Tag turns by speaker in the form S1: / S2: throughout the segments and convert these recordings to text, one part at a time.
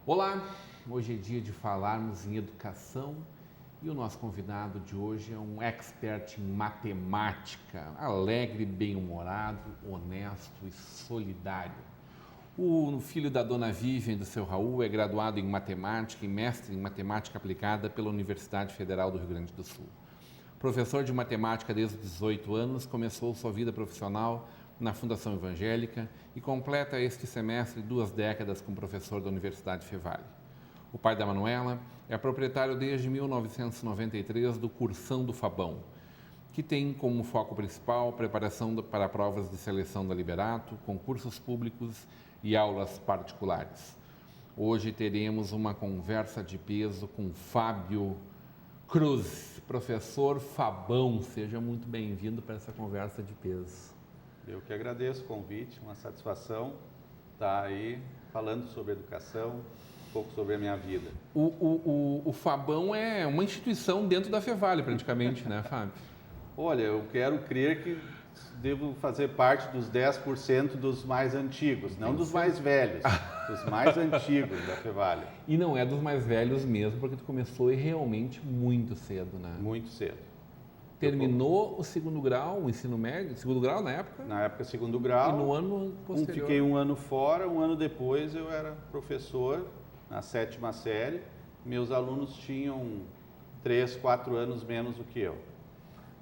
S1: Olá, hoje é dia de falarmos em educação e o nosso convidado de hoje é um expert em matemática, alegre, bem-humorado, honesto e solidário. O filho da dona Vivian e do seu Raul é graduado em matemática e mestre em matemática aplicada pela Universidade Federal do Rio Grande do Sul. Professor de matemática desde os 18 anos, começou sua vida profissional na Fundação Evangélica e completa este semestre 2 décadas como professor da Universidade Fevale. O pai da Manuela é proprietário desde 1993 do Cursão do Fabão, que tem como foco principal preparação para provas de seleção da Liberato, concursos públicos e aulas particulares. Hoje teremos uma conversa de peso com Fábio Cruz, professor Fabão. Seja muito bem-vindo para essa conversa de peso.
S2: Eu que agradeço o convite, uma satisfação estar aí falando sobre educação, um pouco sobre a minha vida.
S1: O Fabão é uma instituição dentro da Fevale, praticamente, né, Fábio?
S2: Olha, eu quero crer que devo fazer parte dos 10% dos mais antigos, não dos mais velhos, dos mais antigos da Fevale.
S1: E não é dos mais velhos mesmo, porque tu começou realmente muito cedo, né?
S2: Muito cedo.
S1: Terminou o segundo grau, o ensino médio, segundo grau na época?
S2: Na época, segundo grau.
S1: E no ano posterior?
S2: Fiquei um ano fora, um ano depois eu era professor na 7ª série. Meus alunos tinham 3, 4 anos menos do que eu.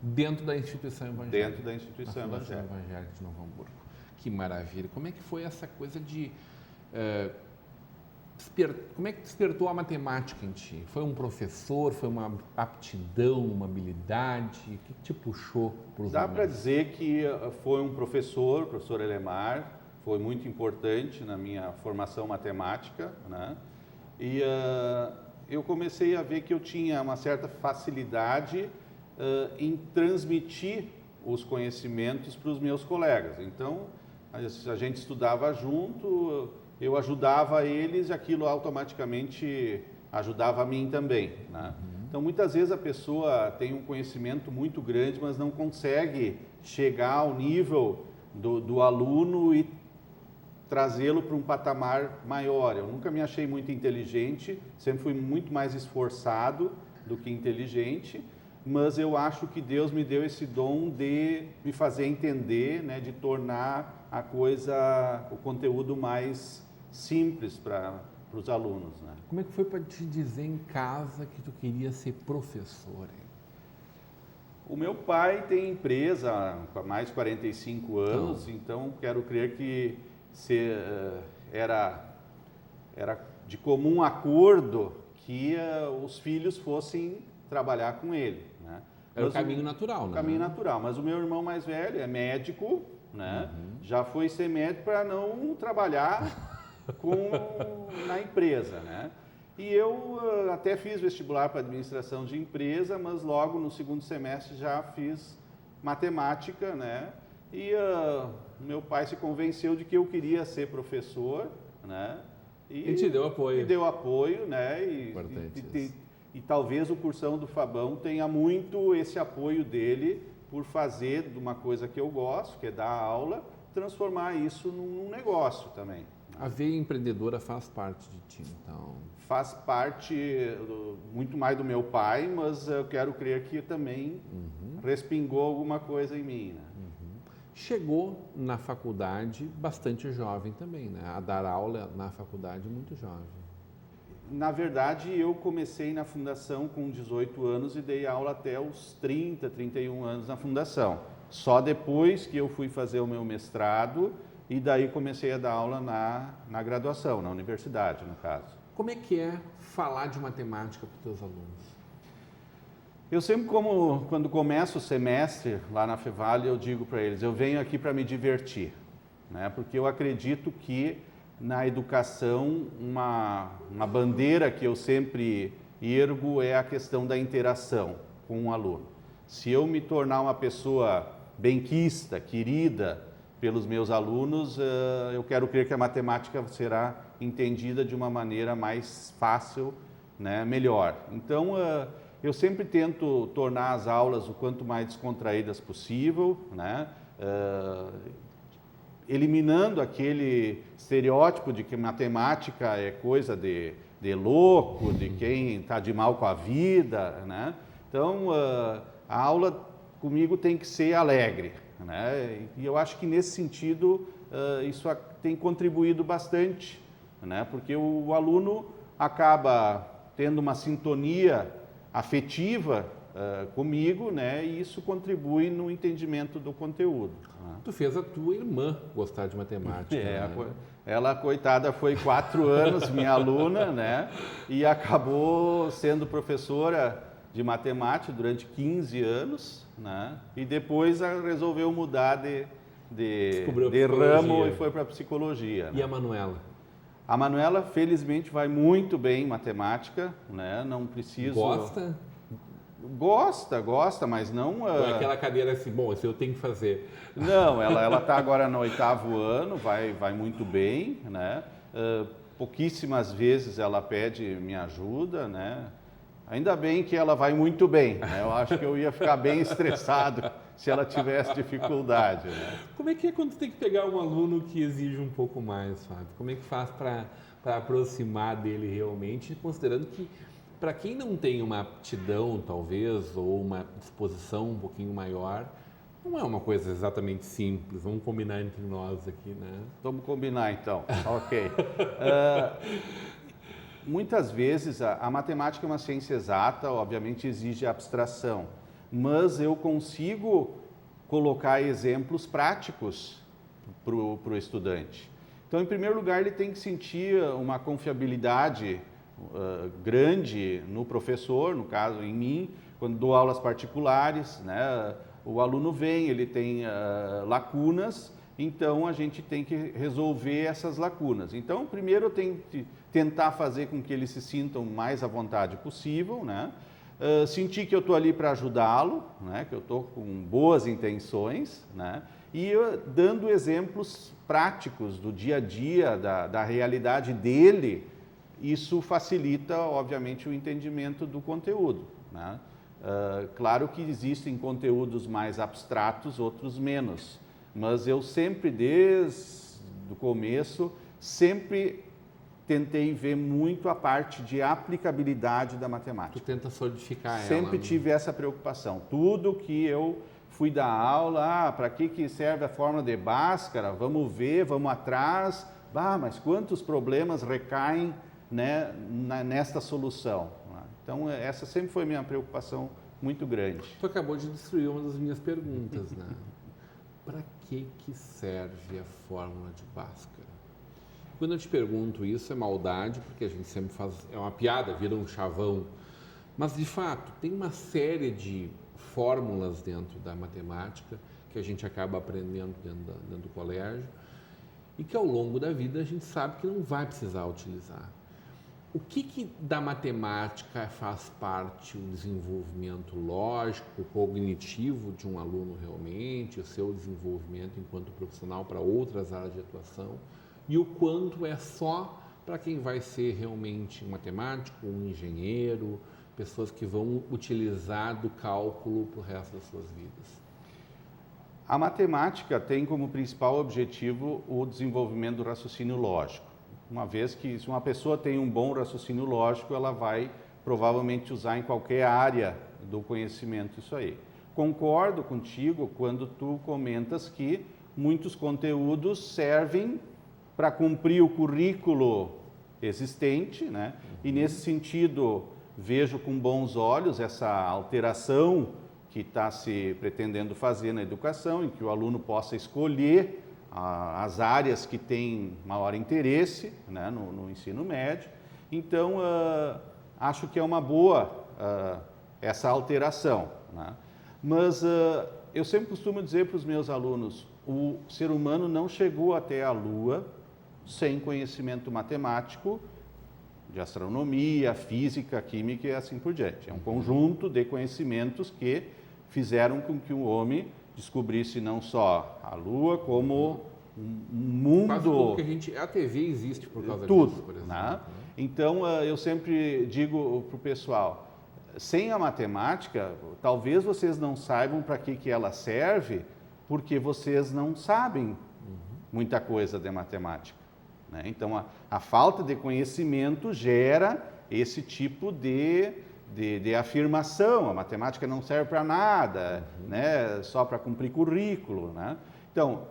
S1: Dentro da instituição evangélica?
S2: Dentro da instituição
S1: evangélica de Novo Hamburgo. Que maravilha. Como é que foi essa coisa de... Como é que despertou a matemática em ti? Foi um professor, foi uma aptidão, uma habilidade? O que te puxou para os números?
S2: Dá para dizer que foi um professor, o professor Elemar, foi muito importante na minha formação matemática, né? E eu comecei a ver que eu tinha uma certa facilidade em transmitir os conhecimentos para os meus colegas. Então, a gente estudava junto, eu ajudava eles e aquilo automaticamente ajudava a mim também, né? Então, muitas vezes a pessoa tem um conhecimento muito grande, mas não consegue chegar ao nível do aluno e trazê-lo para um patamar maior. Eu nunca me achei muito inteligente, sempre fui muito mais esforçado do que inteligente, mas eu acho que Deus me deu esse dom de me fazer entender, né, de tornar a coisa, o conteúdo mais simples para os alunos, né?
S1: Como é que foi para te dizer em casa que tu queria ser professor? Hein?
S2: O meu pai tem empresa há mais de 45 anos, então quero crer que era de comum acordo que os filhos fossem trabalhar com ele, né?
S1: Era o caminho natural, né?
S2: O caminho natural, mas o meu irmão mais velho é médico, né? Já foi ser médico para não trabalhar na empresa, né? E eu até fiz vestibular para administração de empresa, mas logo no segundo semestre já fiz matemática, né? E meu pai se convenceu de que eu queria ser professor, né?
S1: E te deu apoio.
S2: Me deu apoio, né? E talvez o Cursão do Fabão tenha muito esse apoio dele por fazer de uma coisa que eu gosto, que é dar aula, transformar isso num negócio também.
S1: A veia empreendedora faz parte de ti, então?
S2: Faz parte muito mais do meu pai, mas eu quero crer que também respingou alguma coisa em mim, né?
S1: Chegou na faculdade bastante jovem também, né? A dar aula na faculdade muito jovem.
S2: Na verdade, eu comecei na fundação com 18 anos e dei aula até os 30, 31 anos na fundação. Só depois que eu fui fazer o meu mestrado e daí comecei a dar aula na graduação, na universidade, no caso.
S1: Como é que é falar de matemática para os teus alunos?
S2: Eu sempre, quando começo o semestre lá na Fevale, eu digo para eles, eu venho aqui para me divertir, né? Porque eu acredito que na educação, uma bandeira que eu sempre ergo é a questão da interação com o aluno. Se eu me tornar uma pessoa benquista, querida pelos meus alunos, eu quero crer que a matemática será entendida de uma maneira mais fácil, né, melhor. Então, eu sempre tento tornar as aulas o quanto mais descontraídas possível, né, eliminando aquele estereótipo de que matemática é coisa de louco, de quem está de mal com a vida, né? Então, a aula comigo tem que ser alegre, né? E eu acho que nesse sentido isso tem contribuído bastante, né? Porque o aluno acaba tendo uma sintonia afetiva comigo, né? E isso contribui no entendimento do conteúdo.
S1: Tu fez a tua irmã gostar de matemática. Né?
S2: Ela, coitada, foi 4 anos minha aluna, né? E acabou sendo professora de matemática durante 15 anos, né? E depois resolveu mudar de ramo e foi para a psicologia.
S1: E, né? A Manuela?
S2: A Manuela, felizmente, vai muito bem em matemática, né? Não preciso... Gosta, mas não...
S1: É aquela cadeira assim, bom, isso eu tenho que fazer.
S2: Não, ela está agora no 8º ano, vai muito bem, né? Pouquíssimas vezes ela pede minha ajuda, né? Ainda bem que ela vai muito bem, né? Eu acho que eu ia ficar bem estressado se ela tivesse dificuldade, né?
S1: Como é que é quando tem que pegar um aluno que exige um pouco mais, Fábio? Como é que faz para aproximar dele realmente, considerando que para quem não tem uma aptidão, talvez, ou uma disposição um pouquinho maior, não é uma coisa exatamente simples. Vamos combinar entre nós aqui, né?
S2: Vamos combinar, então. Ok. Muitas vezes, a matemática é uma ciência exata, obviamente exige abstração, mas eu consigo colocar exemplos práticos para o estudante. Então, em primeiro lugar, ele tem que sentir uma confiabilidade grande no professor, no caso em mim, quando dou aulas particulares, né? O aluno vem, ele tem lacunas, então a gente tem que resolver essas lacunas. Então, primeiro eu tenho que tentar fazer com que eles se sintam mais à vontade possível, né? Sentir que eu estou ali para ajudá-lo, né? Que eu estou com boas intenções, né? E dando exemplos práticos do dia a dia, da realidade dele. Isso facilita, obviamente, o entendimento do conteúdo, né? Claro que existem conteúdos mais abstratos, outros menos, mas eu sempre, desde o começo, sempre tentei ver muito a parte de aplicabilidade da matemática.
S1: Tu tenta solidificar ela.
S2: Sempre tive essa preocupação. Tudo que eu fui dar aula, para que serve a fórmula de Bhaskara? Vamos ver, vamos atrás. Mas quantos problemas recaem, né, nesta solução? Então, essa sempre foi minha preocupação muito grande.
S1: Tu acabou de destruir uma das minhas perguntas, né? Para que serve a fórmula de Bhaskara? Quando eu te pergunto isso, é maldade, porque a gente sempre faz... É uma piada, vira um chavão. Mas, de fato, tem uma série de fórmulas dentro da matemática que a gente acaba aprendendo dentro do colégio e que, ao longo da vida, a gente sabe que não vai precisar utilizar. O que da matemática faz parte do desenvolvimento lógico, cognitivo de um aluno realmente, o seu desenvolvimento enquanto profissional para outras áreas de atuação, e o quanto é só para quem vai ser realmente um matemático, um engenheiro, pessoas que vão utilizar do cálculo para o resto das suas vidas?
S2: A matemática tem como principal objetivo o desenvolvimento do raciocínio lógico. Uma vez que se uma pessoa tem um bom raciocínio lógico, ela vai provavelmente usar em qualquer área do conhecimento isso aí. Concordo contigo quando tu comentas que muitos conteúdos servem para cumprir o currículo existente, né? E nesse sentido vejo com bons olhos essa alteração que está se pretendendo fazer na educação, em que o aluno possa escolher as áreas que têm maior interesse, né, no ensino médio. Então, acho que é uma boa essa alteração, né? Mas eu sempre costumo dizer para os meus alunos, o ser humano não chegou até a Lua sem conhecimento matemático, de astronomia, física, química e assim por diante. É um conjunto de conhecimentos que fizeram com que o homem descobrisse não só a Lua, como um mundo...
S1: Quase tudo que a TV existe por causa
S2: tudo,
S1: disso, por exemplo.
S2: Né? Então, eu sempre digo para o pessoal, sem a matemática, talvez vocês não saibam para que ela serve, porque vocês não sabem muita coisa de matemática. Né? Então, a falta de conhecimento gera esse tipo de afirmação. A matemática não serve para nada, né? Só para cumprir currículo. Né? Então,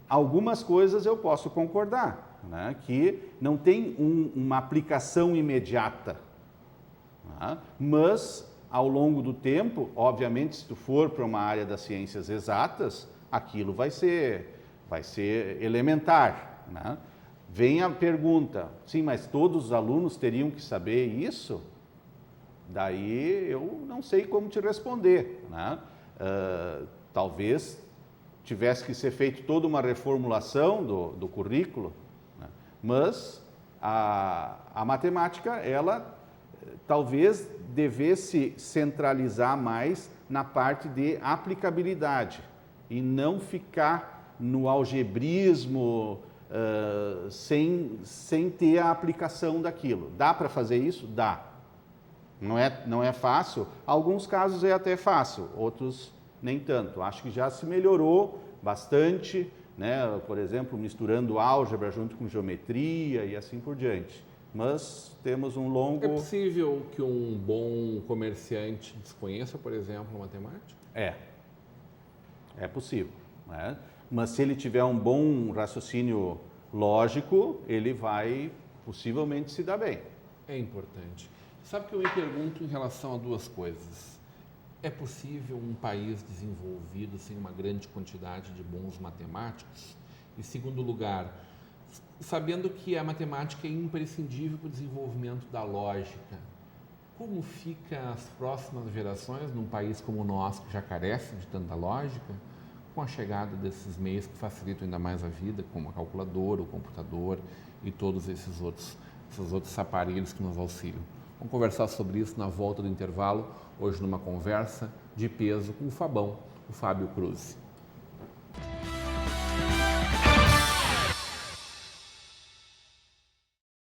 S2: algumas coisas eu posso concordar, né? Que não tem uma aplicação imediata. Né? Mas, ao longo do tempo, obviamente, se tu for para uma área das ciências exatas, aquilo vai ser elementar. Né? Vem a pergunta, sim, mas todos os alunos teriam que saber isso? Daí eu não sei como te responder. Né? Talvez tivesse que ser feita toda uma reformulação do currículo, né? Mas a matemática, ela talvez devesse centralizar mais na parte de aplicabilidade e não ficar no algebrismo sem ter a aplicação daquilo. Dá para fazer isso? Dá. Não é fácil. Alguns casos é até fácil, outros nem tanto. Acho que já se melhorou bastante, né? Por exemplo, misturando álgebra junto com geometria e assim por diante. Mas temos um longo...
S1: É possível que um bom comerciante desconheça, por exemplo, matemática?
S2: É possível. Né? Mas se ele tiver um bom raciocínio lógico, ele vai possivelmente se dar bem.
S1: É importante. Sabe que eu me pergunto em relação a duas coisas. É possível um país desenvolvido sem uma grande quantidade de bons matemáticos? Em segundo lugar, sabendo que a matemática é imprescindível para o desenvolvimento da lógica, como fica as próximas gerações num país como o nosso, que já carece de tanta lógica, com a chegada desses meios que facilitam ainda mais a vida, como a calculadora, o computador e todos esses outros aparelhos que nos auxiliam? Vamos conversar sobre isso na volta do intervalo, hoje numa conversa de peso com o Fabão, o Fábio Cruz.